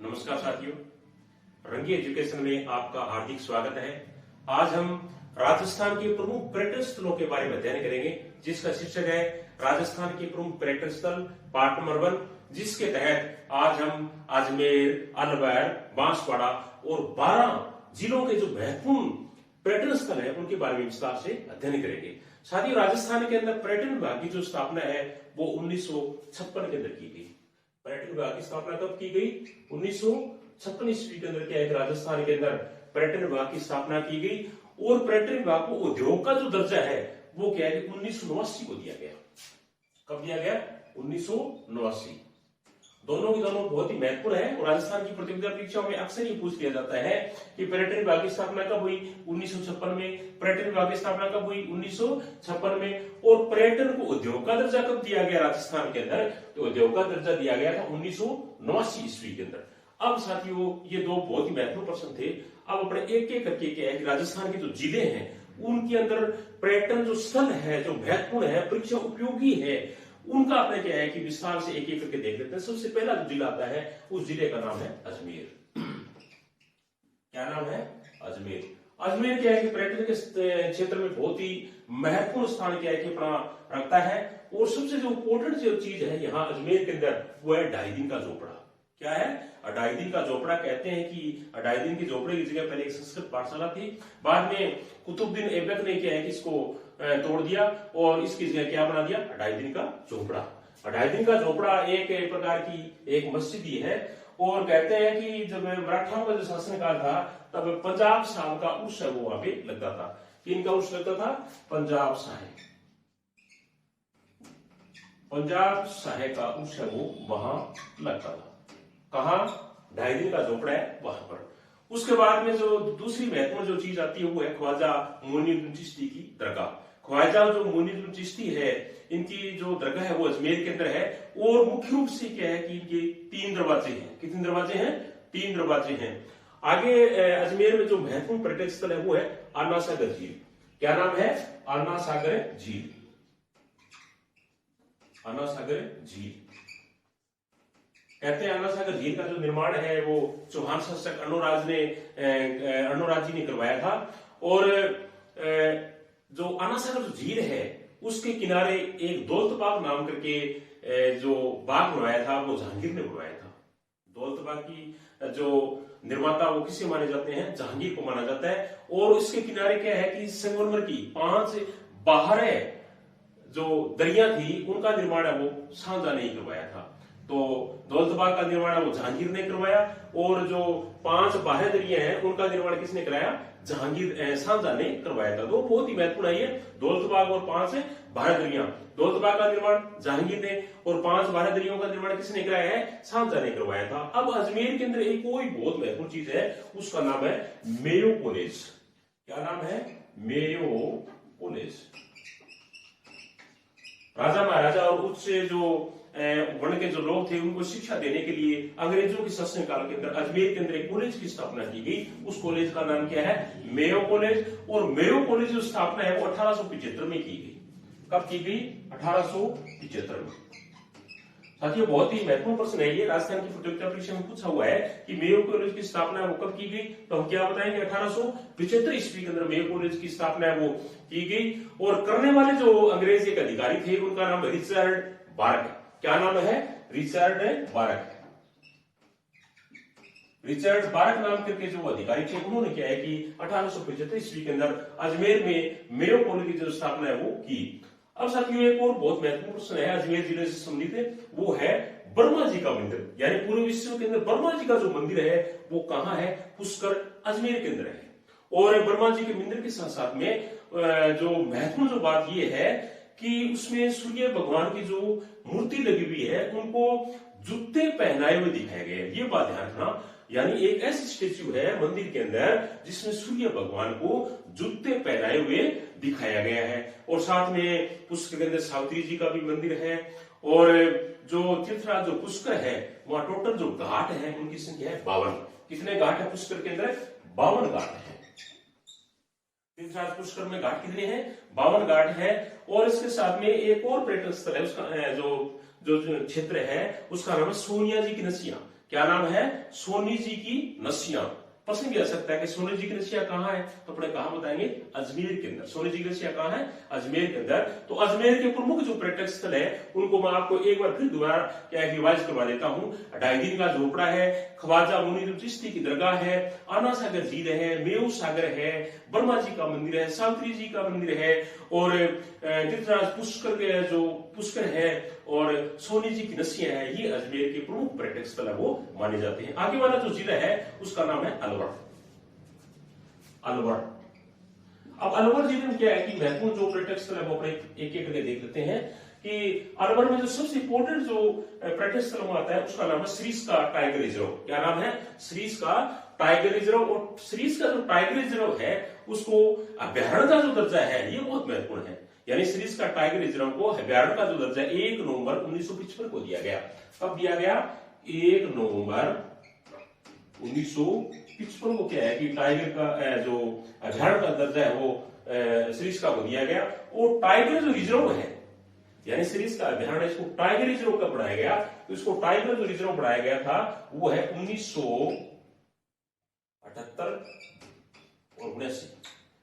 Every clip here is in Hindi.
नमस्कार साथियों, रंगी एजुकेशन में आपका हार्दिक स्वागत है। आज हम राजस्थान के प्रमुख पर्यटन स्थलों के बारे में अध्ययन करेंगे, जिसका शीर्षक है राजस्थान के प्रमुख पर्यटन स्थल पार्ट नंबर 1, जिसके तहत आज हम अजमेर, अलवर, बांसवाड़ा और 12 जिलों के जो महत्वपूर्ण पर्यटन स्थल है उनके बारे में विस्तार से अध्ययन करेंगे। साथियों, राजस्थान के अंदर पर्यटन विभाग की जो स्थापना है वो 1956 के अंदर की गई। पर्यटन विभाग की स्थापना कब की गई? 1956 ईस्वी के अंदर क्या है, राजस्थान के अंदर पर्यटन विभाग की स्थापना की गई। और पर्यटन विभाग को उद्योग का जो दर्जा है वो क्या है, 1989 को दिया गया। कब दिया गया? 1989। दोनों की दोनों बहुत ही महत्वपूर्ण है और राजस्थान की प्रतियोगिता परीक्षाओं में अक्सर ये पूछ लिया जाता है कि पर्यटन विभाग की स्थापना कब हुई? 1956 में। पर्यटन विभाग की स्थापना कब हुई? 1956 में। और पर्यटन को उद्योग का दर्जा कब दिया गया राजस्थान के अंदर? तो उद्योग का दर्जा दिया गया था 1989 ईस्वी के अंदर। अब साथियों, ये दो बहुत ही महत्वपूर्ण प्रश्न थे। अब अपने एक एक करके क्या है कि राजस्थान के जो जिले हैं उनके अंदर पर्यटन जो स्थल है, जो महत्वपूर्ण है, परीक्षा उपयोगी है, उनका अपने क्या है कि विस्तार से एक एक करके देख लेते हैं। सबसे पहला जो जिला आता है उस जिले का नाम है अजमेर। क्या नाम है? अजमेर। अजमेर क्या है कि पर्यटन के क्षेत्र में बहुत ही महत्वपूर्ण स्थान क्या है कि अपना रखता है। और सबसे जो इंपॉर्टेंट जो चीज है यहाँ अजमेर के अंदर वो है 2.5 दिन का झोपड़ा। क्या है? 2.5 दिन का झोपड़ा। कहते हैं कि 2.5 दिन के झोपड़े की जगह पहले एक संस्कृत पाठशाला थी, बाद में कुतुबुद्दीन ऐबक ने क्या है कि इसको तोड़ दिया और इसकी जगह क्या बना दिया? 2.5 दिन का झोपड़ा। 2.5 दिन का झोपड़ा एक प्रकार की एक मस्जिद ही है। और कहते हैं कि जब मराठाओं का जो शासनकाल था तब पंजाब साहब का उर्स है वो वहां पे लगता था। किनका उर्स लगता था? पंजाब साहेब। पंजाब साहेब का उर्स है वो वहां लगता था। कहा? 2.5 दिन का झोपड़ा है वहां पर। उसके बाद में जो दूसरी महत्वपूर्ण जो चीज आती है वो है ख्वाजा मोइनुद्दीन चिश्ती की दरगाह। ख्वाजा जो मोइनुद्दीन चिश्ती है, इनकी जो दरगाह है वो अजमेर के अंदर है। और मुख्य रूप से क्या है कि इनके 3 दरवाजे हैं। कितने दरवाजे हैं? 3 दरवाजे हैं। आगे अजमेर में जो महत्वपूर्ण पर्यटन स्थल है वो है अन्ना सागर झील। क्या नाम है? अन्ना सागर झील। अन्ना सागर झील। कहते हैं अन्ना सागर झील का जो निर्माण है वो चौहान शासक अर्णोराज जी ने करवाया था। और जो अन्ना सागर झील है उसके किनारे एक दौलत बाग नाम करके जो बाग बनवाया था वो जहांगीर ने बनवाया था। दौलत बाग की जो निर्माता वो किसे माने जाते हैं? जहांगीर को माना जाता है। और इसके किनारे क्या है कि संगमरमर की 5 बाहरे जो दरिया थी उनका निर्माण है वो शाहजहां ने ही करवाया था। तो दौलत बाग का निर्माण है वो जहांगीर ने करवाया। और जो 5 बाह्य दरिया हैं उनका निर्माण किसने कराया? शाहजहां ने करवाया था। तो बहुत ही महत्वपूर्ण है दौलत बाग और 5 बाह्य दरिया। दौलत बाग का निर्माण जहांगीर ने और 5 बाह्य दरियों का निर्माण किसने कराया है? शाहजहां ने करवाया था। अब अजमेर के अंदर एक कोई बहुत महत्वपूर्ण चीज है, उसका नाम है मेयो कॉलेज। क्या नाम है? Mayo college. राजा महाराजा और उच्च जो वर्ण के जो लोग थे उनको शिक्षा देने के लिए अंग्रेजों के शासनकाल के अंदर अजमेर के अंदर एक कॉलेज की स्थापना की गई। उस कॉलेज का नाम क्या है? Mayo college. और मेयो कॉलेज जो स्थापना है वो 1875 में की गई। कब की गई? 1875 में। साथियों, बहुत ही महत्वपूर्ण प्रश्न है ये, राजस्थान की प्रतियोगिता परीक्षा में पूछा हुआ है कि मेयो कॉलेज की स्थापना वो कब की गई? तो हम क्या बताएंगे? 1875 ईस्वी के अंदर मेयो कॉलेज की स्थापना है वो की गई। और करने वाले जो अंग्रेज एक अधिकारी थे उनका नाम रिचर्ड बार्क है। क्या नाम है? Richard bark. रिचर्ड बार्क नाम करके जो अधिकारी थे उन्होंने क्या है कि 1875 ईस्वी के अंदर अजमेर में मेयो कॉलेज की जो स्थापना है वो की। अब साथियों, एक और बहुत महत्वपूर्ण प्रश्न है अजमेर जिले से संबंधित, वो है वर्मा जी का मंदिर। यानी पूरे विश्व के अंदर वर्मा जी का जो मंदिर है वो कहां है? पुष्कर, अजमेर के अंदर है। और वर्मा जी के मंदिर के साथ साथ में जो महत्वपूर्ण जो बात ये है कि उसमें सूर्य भगवान की जो मूर्ति लगी हुई है उनको जूते पहनाए हुए दिखाए गए। ये बात ध्यान रखना। यानी एक ऐसी स्टेच्यू है मंदिर के अंदर जिसमें सूर्य भगवान को जूते पहनाए हुए दिखाया गया है। और साथ में पुष्कर के अंदर सावित्री जी का भी मंदिर है। और जो तीर्थराज जो पुष्कर है वहां टोटल जो घाट है उनकी संख्या है 52। कितने घाट है पुष्कर के अंदर? 52 घाट है। तीर्थराज पुष्कर में घाट कितने हैं? 52 घाट है। और इसके साथ में एक और पर्यटन स्थल है, उसका जो क्षेत्र है उसका नाम है सोनिया जी की नसिया। क्या नाम है? सोनी जी की नसिया। प्रश्न भी आ सकता है कि सोनी जी की नसिया कहाँ है, तो अपने कहां बताएंगे? अजमेर के अंदर। सोनी जी की नसिया कहाँ है? अजमेर के अंदर। तो अजमेर के प्रमुख जो पर्यटक स्थल है उनको मैं आपको एक बार फिर दोबारा क्या रिवाइज करवा देता हूं। डाइदिन का झोपड़ा है, ख्वाजा मुनीर चिश्ती की दरगाह है, आना सागर झील है, मेऊ सागर है, ब्रह्मा जी का मंदिर है, सावित्री जी का मंदिर है, और तीर्थराज पुष्कर के जो पुष्कर है, और सोनी जी की नसियां है। ये अजमेर के प्रमुख पर्यटक स्थल है वो माने जाते हैं। आगे वाला जो जिला है उसका नाम है अलवर। अलवर। अब अलवर जिले में क्या है कि महत्वपूर्ण जो पर्यटक स्थल है वो अपने एक एक करके देख लेते हैं कि अलवर में जो सबसे इंपोर्टेंट जो पर्यटक स्थल आता है उसका नाम है सरिस्का टाइगर रिजर्व। क्या नाम है? Sariska tiger reserve. और सरिस्का जो टाइगर रिजर्व है उसको अभ्यारण्य का जो दर्जा है ये बहुत महत्वपूर्ण है। यानी सरिस्का टाइगर रिजर्व को अभ्यारण्य का जो दर्जा 1 नवंबर 1955 को दिया गया। कब दिया गया? 1 नवंबर 1955 को क्या है कि टाइगर का जो अभ्यारण्य का दर्जा है वो सरिस्का को दिया गया। और टाइगर जो रिजर्व है यानी सरिस्का अभ्यारण्य, इसको टाइगर रिजर्व कब बनाया गया? तो इसको टाइगर जो रिजर्व बनाया गया था वो है 1978 और 79,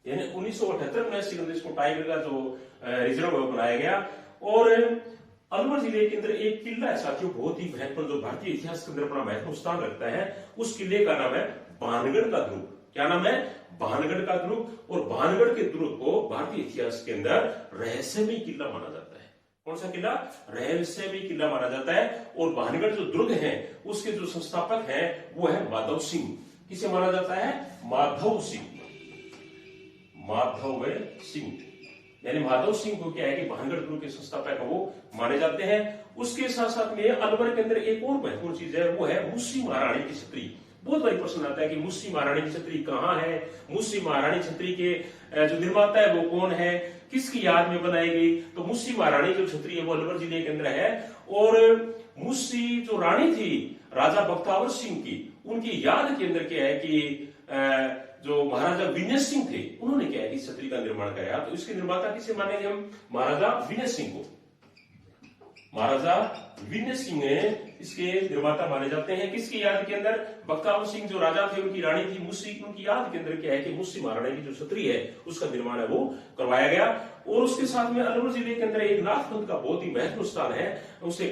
यानी 1978-79 के अंदर इसको टाइगर का जो रिजर्व बनाया गया। और अलवर जिले के अंदर एक किला है साथियों, बहुत ही महत्वपूर्ण, जो भारतीय इतिहास के अंदर अपना महत्वपूर्ण स्थान रखता है। उस किले का नाम है भानगढ़ का दुर्ग। क्या नाम है? भानगढ़ का दुर्ग। और भानगढ़ के दुर्ग को भारतीय इतिहास के अंदर रहस्यमय किला माना जाता है। कौन सा किला? रहस्यमय किला माना जाता है। और भानगढ़ जो दुर्ग है उसके जो संस्थापक हैं वो है माधव सिंह। किसे माना जाता है? माधव सिंह। माधव सिंह, यानी माधव सिंह को क्या है कि भानगढ़ दुर्ग के संस्थापक वो माने जाते हैं। उसके साथ साथ में अलवर के अंदर एक और महत्वपूर्ण चीज है वो है मुस्सी महारानी की छतरी। बहुत बड़ी प्रश्न आता है कि मुस्सी महारानी की छतरी कहाँ है? मुस्सी महारानी छतरी के जो निर्माता है वो कौन है, किसकी याद में बनाई गई? तो मुस्सी महारानी जो छतरी है वो अलवर जिले के अंदर है। और मुस्सी जो रानी थी राजा बख्तावर सिंह की, उनकी याद के अंदर क्या है कि जो महाराजा विनय सिंह थे उन्होंने क्या है कि छतरी का निर्माण कराया। तो इसके निर्माता किसे मानेंगे हम? महाराजा विनय सिंह को। महाराजा विनय सिंह इसके निर्माता माने जाते हैं। किसकी याद के अंदर? बख्तावर सिंह जो राजा थे उनकी रानी थी मुस्सी, उनकी याद के अंदर क्या है कि मुस्सी महारानी की जो छतरी है उसका निर्माण है वो करवाया गया। और उसके साथ में अलवर जिले के अंदर एक नाथ पंथ का बहुत ही महत्वपूर्ण स्थान है, उसे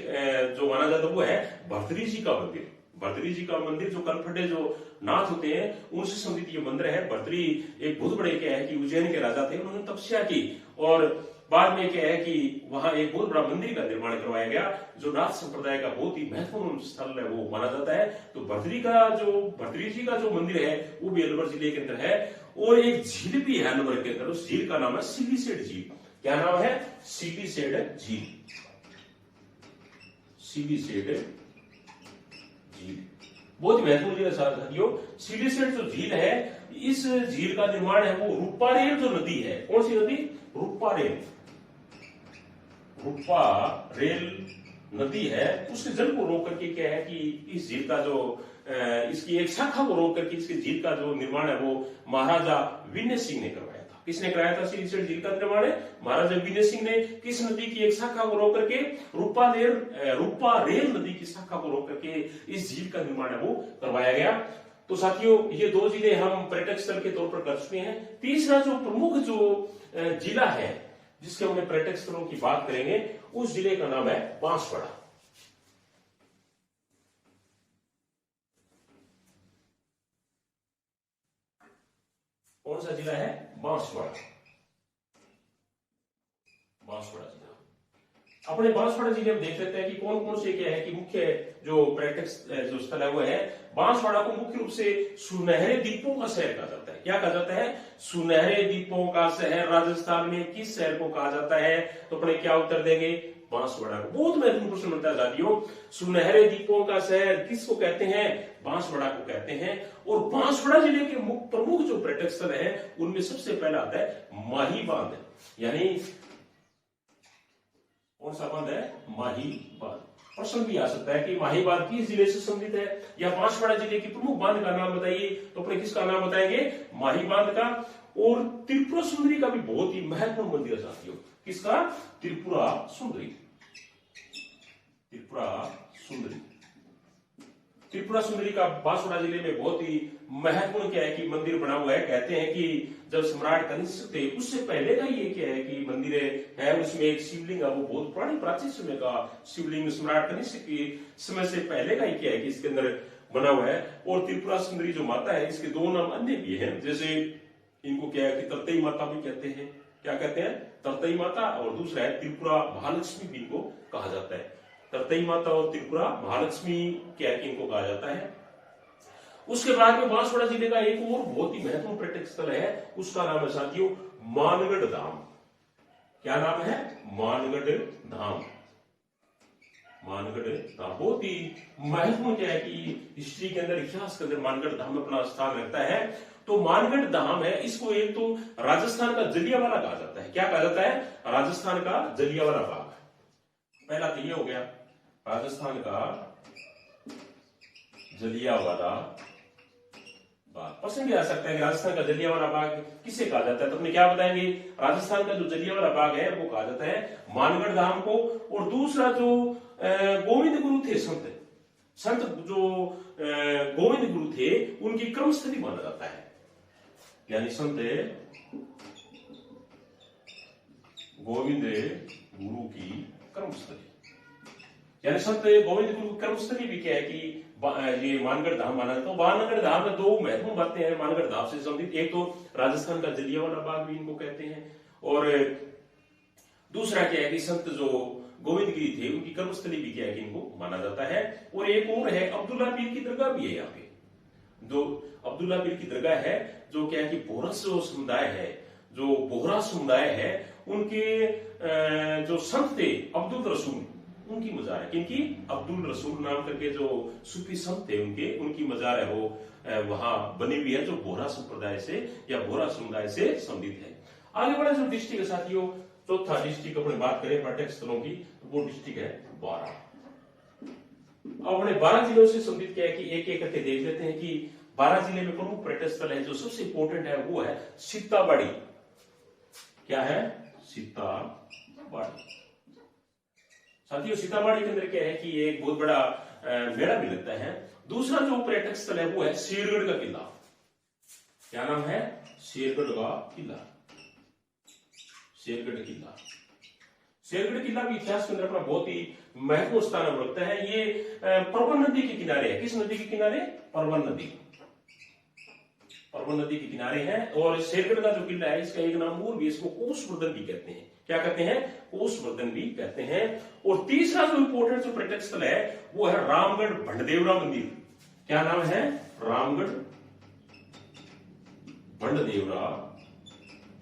जो माना जाता है वो है भर्तृहरि जी का मंदिर। भर्तृहरि जी का मंदिर जो कलफटे जो नाथ होते हैं उनसे संबंधित ये मंदिर है। भर्तृहरि एक बहुत बड़े क्या है कि उज्जैन के राजा थे, उन्होंने तपस्या की और बाद में क्या है कि वहां एक बहुत बड़ा मंदिर का निर्माण करवाया गया जो नाथ संप्रदाय का बहुत ही महत्वपूर्ण स्थल है वो माना जाता है। तो भर्तृहरि जी का जो मंदिर है वो भी अलवर जिले के अंदर है। और एक झील भी है अलवर के अंदर, उस झील का नाम है सिलीसेड झील। क्या नाम है? सिलीसेड झील। सिलीसेड झील बहुत ही महत्वपूर्ण झील साथियों। सिलीसेड जो झील है, इस झील का निर्माण है वो रूपारेल जो नदी है। कौन सी नदी? रूपारेल। रूपारेल नदी है, उसके जल को रोक करके क्या है कि इस झील का जो इसकी एक शाखा को रोक करके इसके झील का जो निर्माण है वो महाराजा विनय सिंह ने करवाया था। किसने कराया था सिलीसेड झील का निर्माण? महाराजा विनय सिंह ने। किस नदी की एक शाखा को रोक करके? रूपारेल नदी की शाखा को रोक करके इस झील का निर्माण है वो करवाया गया। तो साथियों ये दो जिले हम पर्यटक स्थल के तौर पर कर चुके हैं। तीसरा जो प्रमुख जो जिला है जिसके हम पर्यटक स्थलों की बात करेंगे उस जिले का नाम है बांसवाड़ा। कौन सा जिला है? बांसवाड़ा। बांसवाड़ा जिला। अपने बांसवाड़ा जिले में देख सकते हैं कि कौन कौन से क्या है कि मुख्य जो पर्यटक जो स्थल है वो है। बांसवाड़ा को मुख्य रूप से सुनहरे द्वीपों का शहर कहा जाता है। क्या कहा जाता है? सुनहरे द्वीपों का शहर। राजस्थान में किस शहर को कहा जाता है? तो अपने क्या उत्तर देंगे? बांसवाड़ा को। बहुत महत्वपूर्ण प्रश्न बनता है साथियों। सुनहरे द्वीपों का शहर किसको कहते हैं? बांसवाड़ा को कहते हैं। और बांसवाड़ा जिले के प्रमुख जो पर्यटक स्थल है उनमें सबसे पहला आता है माही बांध। यानी कौन सा बांध है? माही बांध। प्रश्न भी आ सकता है कि माही बांध किस जिले से संबंधित है या बांसवाड़ा जिले की प्रमुख बांध का नाम बताइए। तो अपने किसका नाम बताएंगे? माही बांध का। और त्रिपुरा सुंदरी का भी बहुत ही महत्वपूर्ण मंदिर है साथियों। किसका? त्रिपुरा सुंदरी। त्रिपुरा सुंदरी। त्रिपुरा सुंदरी का बांसवाड़ा जिले में बहुत ही महत्वपूर्ण क्या है कि मंदिर बना हुआ है। कहते हैं कि जब सम्राट कनिष्क थे उससे पहले का ये क्या है कि मंदिर है, उसमें एक शिवलिंग है, वो बहुत पुरानी प्राचीन समय का शिवलिंग सम्राट कनिष्क के समय से पहले का ही क्या है कि इसके अंदर बना हुआ है। और त्रिपुरा सुंदरी जो माता है इसके दो नाम अन्य भी हैं, जैसे इनको क्या है कि तरतई माता भी कहते हैं। क्या कहते हैं? तरतई माता। और दूसरा है त्रिपुरा महालक्ष्मी भी इनको कहा जाता है। तरतई माता और त्रिपुरा महालक्ष्मी क्या है कि इनको कहा जाता है। उसके बाद में बांसवाड़ा जिले का एक और बहुत ही महत्वपूर्ण पर्यटक स्थल है, उसका नाम है साथियों मानगढ़ धाम। क्या नाम है? मानगढ़ धाम। मानगढ़ धाम बहुत ही महत्वपूर्ण क्या है कि हिस्ट्री के अंदर, इतिहास के अंदर मानगढ़ धाम अपना स्थान रखता है। तो मानगढ़ धाम है, इसको एक तो राजस्थान का जलियांवाला कहा जाता है। क्या कहा जाता है? राजस्थान का जलियांवाला बाग। पहला तो ये हो गया राजस्थान का जलियांवाला बाग। प्रश्न भी आ सकता है कि राजस्थान का जलियांवाला बाग किसे कहा जाता है, तो अपने क्या बताएंगे? राजस्थान का जो जलियांवाला बाग है वो कहा जाता है मानगढ़ धाम को। और दूसरा जो गोविंद गुरु थे, संत जो गोविंद गुरु थे उनकी कर्मस्थली माना जाता है। यानी संत गोविंद गुरु की कर्मस्थली, यानी संत गोविंद गुरु की कर्मस्थली भी क्या है कि ये मानगढ़ धाम माना जाता है। तो मानगढ़ धाम में दो महत्वपूर्ण बातें हैं मानगढ़ धाम से संबंधित। एक तो राजस्थान का जलियांवाला बाग भी इनको कहते हैं, और दूसरा क्या है कि संत जो गोविंद गिरी थे उनकी कर्मस्थली भी क्या है कि इनको माना जाता है। और एक और है अब्दुल्ला पीर की दरगाह भी है यहाँ पे। जो अब्दुल्ला पीर की दरगाह है, जो क्या है कि बोहरा समुदाय है, जो बोहरा समुदाय है उनके जो संत थे अब्दुल रसूल, उनकी मजार है। किनकी? अब्दुल रसूल नाम करके जो सूफी संत थे उनकी मजार है वो वहां बनी हुई है, जो बोहरा संप्रदाय से या बोहरा समुदाय से संबंधित है। आगे बढ़े जो डिस्ट्रिक्ट है साथियों, चौथा डिस्ट्रिक्ट अपने बात करें पर्यटक स्थलों की, तो वो डिस्ट्रिक्ट है बारां। अब अपने 12 जिलों से संबंधित क्या है कि एक एक करके देख लेते हैं कि 12 जिले में प्रमुख पर्यटक स्थल है। जो सबसे इंपोर्टेंट है वो है सीताबाड़ी। क्या है? सीताबाड़ी। साथियों सीताबाड़ी के अंदर क्या है कि एक बहुत बड़ा मेला भी लगता है। दूसरा जो पर्यटक स्थल है वो है शेरगढ़ का किला। क्या नाम है? शेरगढ़ का किला। शेरगढ़ किला। शेरगढ़ किला भी इतिहास के अंदर अपना बहुत ही महत्वपूर्ण स्थान रखता है। ये परवन नदी के किनारे है। किस नदी के किनारे? परवन नदी। परवन नदी के किनारे है। और शेरगढ़ का जो किला है इसका एक नाम और भी, इसको कोषवर्धन भी कहते हैं। क्या कहते हैं? कोषवर्धन भी कहते हैं। और तीसरा जो इंपोर्टेंट जो पर्यटक स्थल है वो है रामगढ़ भंडदेवरा मंदिर। क्या नाम है? रामगढ़ भंडदेवरा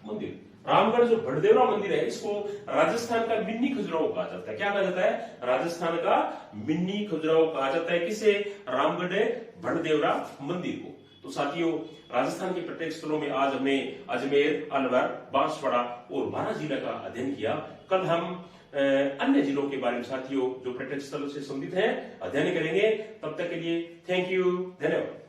मंदिर। रामगढ़ जो भंडदेवरा मंदिर है इसको राजस्थान का मिनी खजुराहो कहा जाता है। क्या कहा जाता है? राजस्थान का मिनी खजुराहो कहा जाता है। किसे? रामगढ़ भंडदेवरा मंदिर को। तो साथियों राजस्थान के पर्यटक स्थलों में आज हमने अजमेर, अलवर, बांसवाड़ा और बारां जिला का अध्ययन किया। कल हम अन्य जिलों के बारे में साथियों जो पर्यटक स्थलों से संबंधित हैं अध्ययन करेंगे। तब तक के लिए थैंक यू, धन्यवाद।